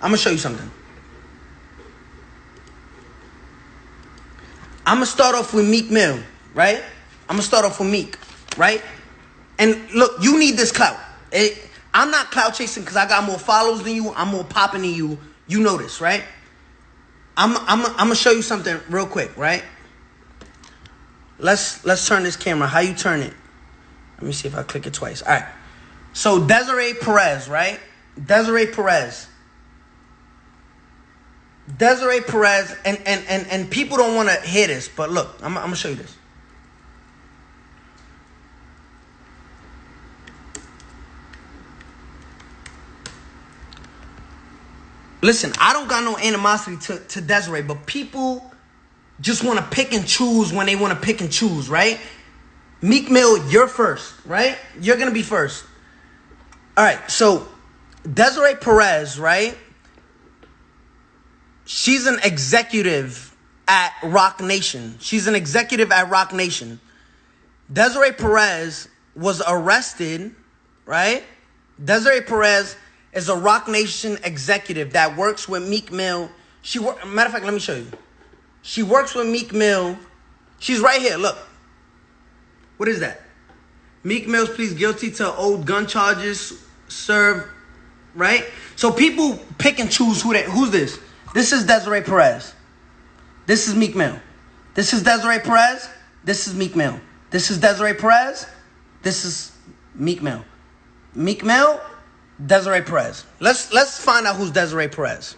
I'm gonna show you something. I'm gonna start off with Meek Mill, right? I'm gonna start off with Meek, right? And look, you need this clout. I'm not clout chasing because I got more followers than you. I'm more popping than you. You know this, right? I'm gonna show you something real quick, right? Let's turn this camera. How you turn it? Let me see if I click it twice. All right. So Desiree Perez, right? Desiree Perez, and people don't want to hear this, but look, I'm gonna show you this. Listen, I don't got no animosity to Desiree, but people just want to pick and choose when they want to pick and choose, right? Meek Mill, you're first, right? You're going to be first. All right, so Desiree Perez, right? She's an executive at Rock Nation. Desiree Perez was arrested, right? Desiree Perez is a Rock Nation executive that works with Meek Mill. Matter of fact, let me show you. She works with Meek Mill. She's right here. Look. What is that? Meek Mill pleads guilty to old gun charges served, right? So people pick and choose who's this. This is Desiree Perez. This is Meek Mill. This is Desiree Perez. This is Meek Mill. This is Desiree Perez. This is Meek Mill. Meek Mill, Desiree Perez. Let's find out who's Desiree Perez.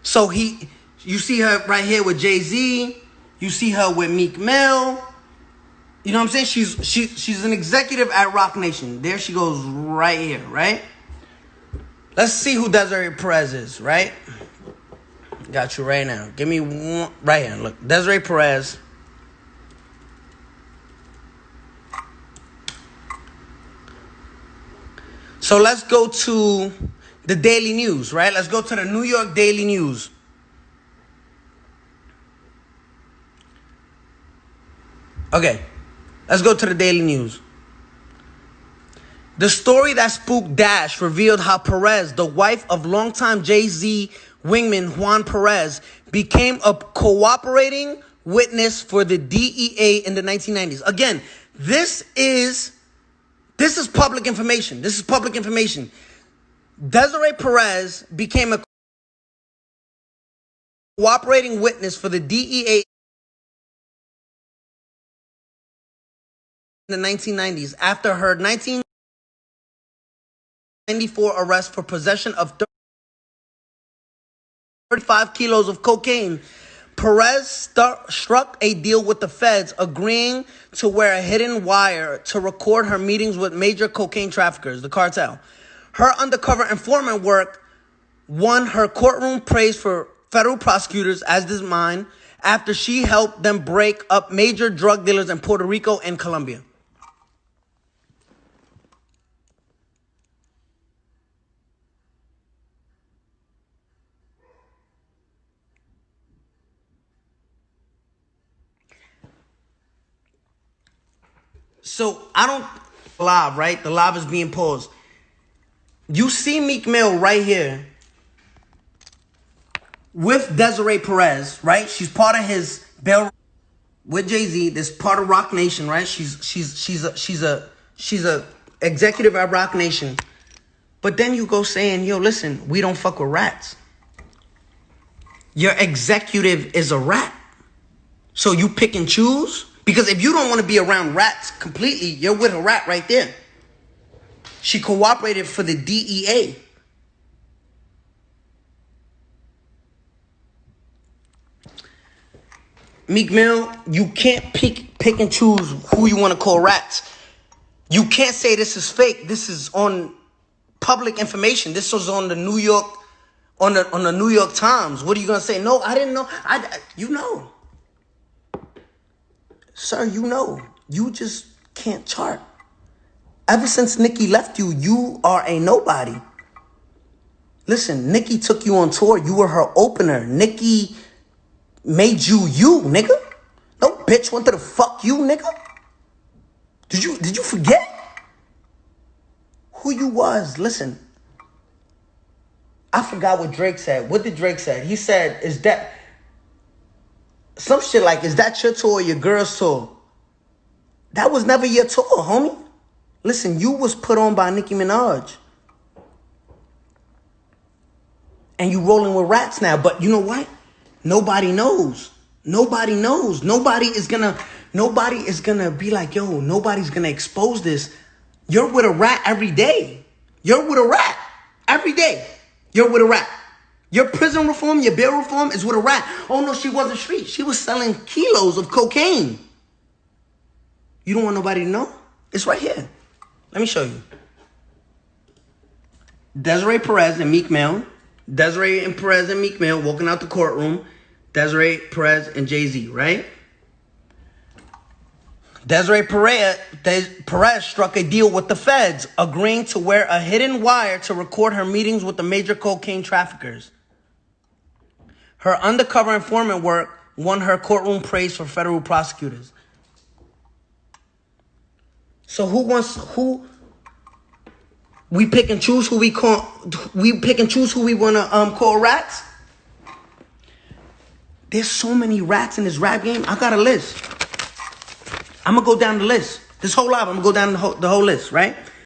So you see her right here with Jay-Z. You see her with Meek Mill. You know what I'm saying? She's an executive at Rock Nation. There she goes right here, right? Let's see who Desiree Perez is, right? Got you right now. Give me one right here. Look, Desiree Perez. So let's go to the Daily News, right? Let's go to the New York Daily News. Okay, let's go to the Daily News. The story that spooked Dash revealed how Perez, the wife of longtime Jay-Z wingman Juan Perez, became a cooperating witness for the DEA in the 1990s. Again, this is public information. Desiree Perez became a cooperating witness for the DEA in the 1990s after her 1994 arrest for possession of 35 kilos of cocaine. Perez struck a deal with the feds, agreeing to wear a hidden wire to record her meetings with major cocaine traffickers, the cartel. Her undercover informant work won her courtroom praise for federal prosecutors, as did mine, after she helped them break up major drug dealers in Puerto Rico and Colombia. So I don't live, right? The live is being paused. You see Meek Mill right here with Desiree Perez, right? She's part of his bail with Jay-Z. This part of Rock Nation, right? She's a executive at Rock Nation. But then you go saying, yo, listen, we don't fuck with rats. Your executive is a rat. So you pick and choose? Because if you don't want to be around rats completely, you're with a rat right there. She cooperated for the DEA. Meek Mill, you can't pick and choose who you want to call rats. You can't say this is fake. This is on public information. This was on the New York, on the New York Times. What are you gonna say? No, I didn't know. You know. Sir, you know, you just can't chart. Ever since Nicki left you, you are a nobody. Listen, Nicki took you on tour. You were her opener. Nicki made you, nigga. No bitch wanted to fuck you, nigga. Did you forget who you was? Listen, I forgot what Drake said. What did Drake say? He said, is that some shit like, is that your tour or your girl's tour? That was never your tour, homie. Listen, you was put on by Nicki Minaj. And you rolling with rats now. But you know what? Nobody knows. Nobody knows. Nobody is gonna be like, yo, nobody's gonna expose this. You're with a rat every day. You're with a rat every day. You're with a rat. Your prison reform, your bail reform is with a rat. Oh no, she wasn't street. She was selling kilos of cocaine. You don't want nobody to know? It's right here. Let me show you. Desiree Perez and Meek Mill. Desiree and Perez and Meek Mill walking out the courtroom. Desiree Perez and Jay-Z, right? Desiree Perez struck a deal with the feds, agreeing to wear a hidden wire to record her meetings with the major cocaine traffickers. Her undercover informant work won her courtroom praise for federal prosecutors. So we pick and choose who we want to call rats? There's so many rats in this rap game. I got a list. I'm going to go down the list. This whole album, I'm going to go down the whole list, right?